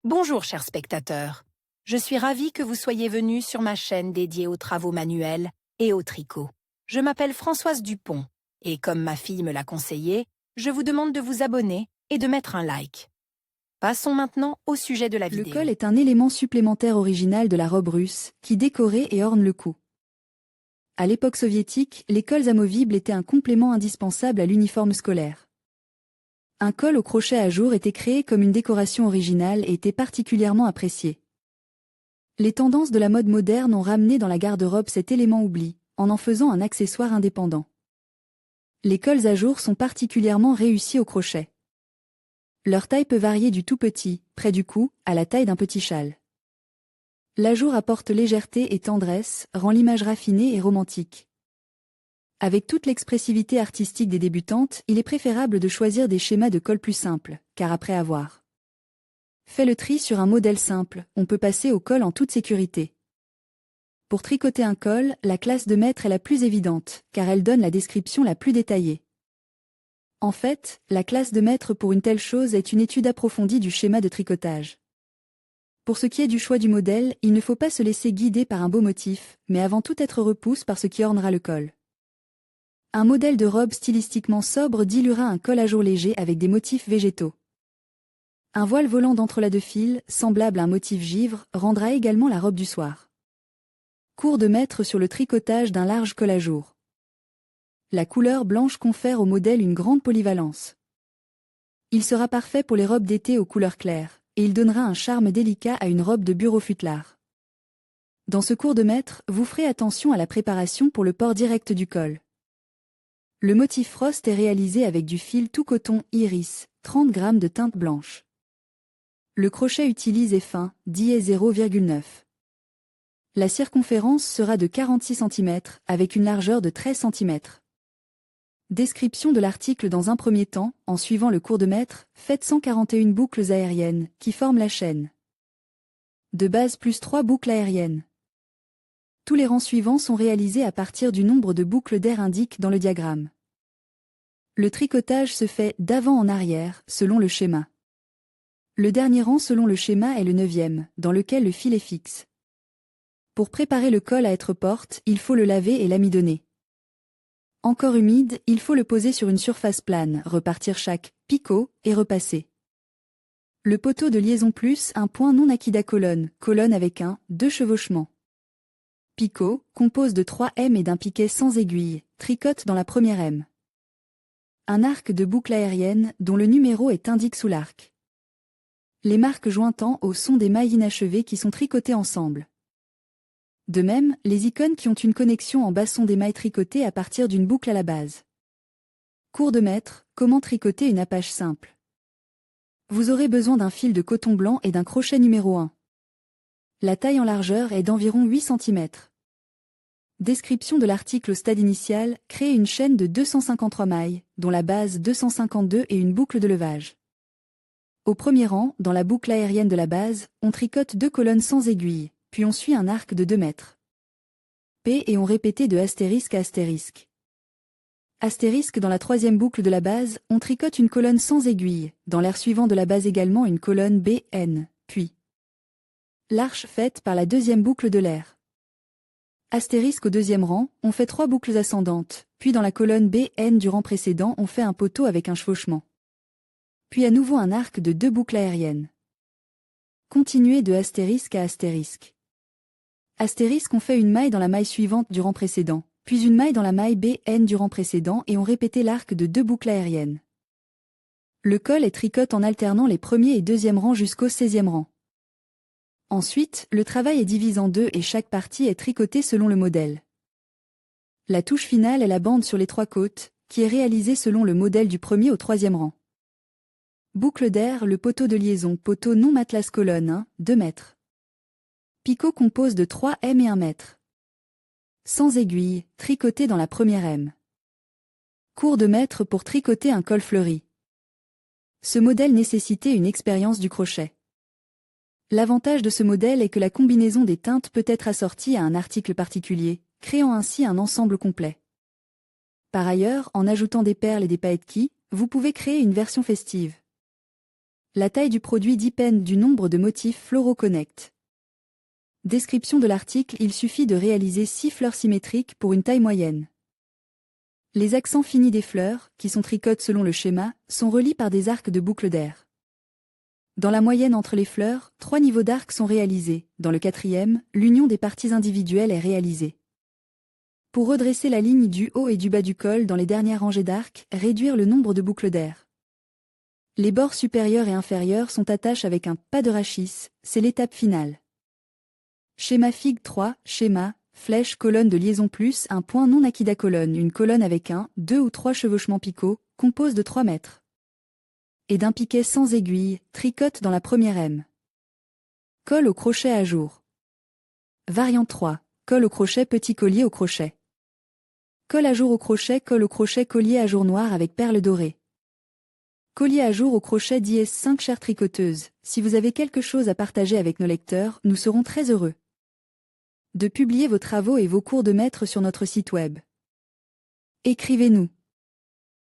Bonjour chers spectateurs, je suis ravie que vous soyez venus sur ma chaîne dédiée aux travaux manuels et au tricot. Je m'appelle Françoise Dupont et comme ma fille me l'a conseillé, je vous demande de vous abonner et de mettre un like. Passons maintenant au sujet de la vidéo. Le col est un élément supplémentaire original de la robe russe qui décorait et orne le cou. À l'époque soviétique, les cols amovibles étaient un complément indispensable à l'uniforme scolaire. Un col au crochet à jour était créé comme une décoration originale et était particulièrement apprécié. Les tendances de la mode moderne ont ramené dans la garde-robe cet élément oubli, en faisant un accessoire indépendant. Les cols à jour sont particulièrement réussis au crochet. Leur taille peut varier du tout petit, près du cou, à la taille d'un petit châle. L'ajour apporte légèreté et tendresse, rend l'image raffinée et romantique. Avec toute l'expressivité artistique des débutantes, il est préférable de choisir des schémas de col plus simples, car après avoir fait le tri sur un modèle simple, on peut passer au col en toute sécurité. Pour tricoter un col, la classe de mètre est la plus évidente, car elle donne la description la plus détaillée. En fait, la classe de mètre pour une telle chose est une étude approfondie du schéma de tricotage. Pour ce qui est du choix du modèle, il ne faut pas se laisser guider par un beau motif, mais avant tout être repousse par ce qui ornera le col. Un modèle de robe stylistiquement sobre diluera un col à jour léger avec des motifs végétaux. Un voile volant d'entrelacs de fil, semblable à un motif givre, rendra également la robe du soir. Cours de maître sur le tricotage d'un large col à jour. La couleur blanche confère au modèle une grande polyvalence. Il sera parfait pour les robes d'été aux couleurs claires, et il donnera un charme délicat à une robe de bureau futelard. Dans ce cours de maître, vous ferez attention à la préparation pour le port direct du col. Le motif Frost est réalisé avec du fil tout coton iris, 30 g de teinte blanche. Le crochet utilisé est fin, 10 et 0,9. La circonférence sera de 46 cm, avec une largeur de 13 cm. Description de l'article dans un premier temps, en suivant le cours de maître, faites 141 boucles aériennes, qui forment la chaîne. De base plus 3 boucles aériennes. Tous les rangs suivants sont réalisés à partir du nombre de boucles d'air indiqué dans le diagramme. Le tricotage se fait d'avant en arrière, selon le schéma. Le dernier rang selon le schéma est le 9e, dans lequel le fil est fixe. Pour préparer le col à être porte, il faut le laver et l'amidonner. Encore humide, il faut le poser sur une surface plane, repartir chaque picot et repasser. Le poteau de liaison plus un point non akida colonne avec un, 2 chevauchements. Picot, compose de 3 M et d'un piquet sans aiguille, tricote dans la première M. Un arc de boucle aérienne, dont le numéro est indiqué sous l'arc. Les marques jointant au sont des mailles inachevées qui sont tricotées ensemble. De même, les icônes qui ont une connexion en bas sont des mailles tricotées à partir d'une boucle à la base. Cours de maître, comment tricoter une apache simple. Vous aurez besoin d'un fil de coton blanc et d'un crochet numéro 1. La taille en largeur est d'environ 8 cm. Description de l'article au stade initial, créer une chaîne de 253 mailles, dont la base 252 et une boucle de levage. Au premier rang, dans la boucle aérienne de la base, on tricote 2 colonnes sans aiguille, puis on suit un arc de 2 mètres. P et on répété de astérisque à astérisque. Astérisque dans la troisième boucle de la base, on tricote une colonne sans aiguille, dans l'air suivant de la base également une colonne B, N, puis l'arche faite par la deuxième boucle de l'air. Astérisque au deuxième rang, on fait 3 boucles ascendantes, puis dans la colonne B, N du rang précédent on fait un poteau avec un chevauchement. Puis à nouveau un arc de 2 boucles aériennes. Continuez de astérisque à astérisque. Astérisque on fait une maille dans la maille suivante du rang précédent, puis une maille dans la maille B, N du rang précédent et on répétait l'arc de 2 boucles aériennes. Le col est tricote en alternant les premiers et deuxième rangs jusqu'au 16e rang. Ensuite, le travail est divisé en deux et chaque partie est tricotée selon le modèle. La touche finale est la bande sur les 3 côtes, qui est réalisée selon le modèle du premier au 3e rang. Boucle d'air, le poteau de liaison, poteau non matelas colonne 1, 2 mètres. Picot compose de 3 M et 1 mètre. Sans aiguille, tricoté dans la première M. Cours de maître pour tricoter un col fleuri. Ce modèle nécessitait une expérience du crochet. L'avantage de ce modèle est que la combinaison des teintes peut être assortie à un article particulier, créant ainsi un ensemble complet. Par ailleurs, en ajoutant des perles et des paillettes vous pouvez créer une version festive. La taille du produit dépend du nombre de motifs floraux connect. Description de l'article: il suffit de réaliser 6 fleurs symétriques pour une taille moyenne. Les accents finis des fleurs, qui sont tricotés selon le schéma, sont reliés par des arcs de boucles d'air. Dans la moyenne entre les fleurs, 3 niveaux d'arcs sont réalisés. Dans le 4e, l'union des parties individuelles est réalisée. Pour redresser la ligne du haut et du bas du col dans les dernières rangées d'arcs, réduire le nombre de boucles d'air. Les bords supérieurs et inférieurs sont attachés avec un pas de rachis, c'est l'étape finale. Schéma Fig 3, schéma, flèche, colonne de liaison plus un point non akida colonne. Une colonne avec 1, 2 ou 3 chevauchements picots, compose de 3 mètres. Et d'un piquet sans aiguille, tricote dans la première M. Colle au crochet à jour. Variante 3, colle au crochet petit collier au crochet. Colle à jour au crochet, colle au crochet collier à jour noir avec perles dorées. Collier à jour au crochet DS5. Chères tricoteuses, si vous avez quelque chose à partager avec nos lecteurs, nous serons très heureux de publier vos travaux et vos cours de maître sur notre site web. Écrivez-nous.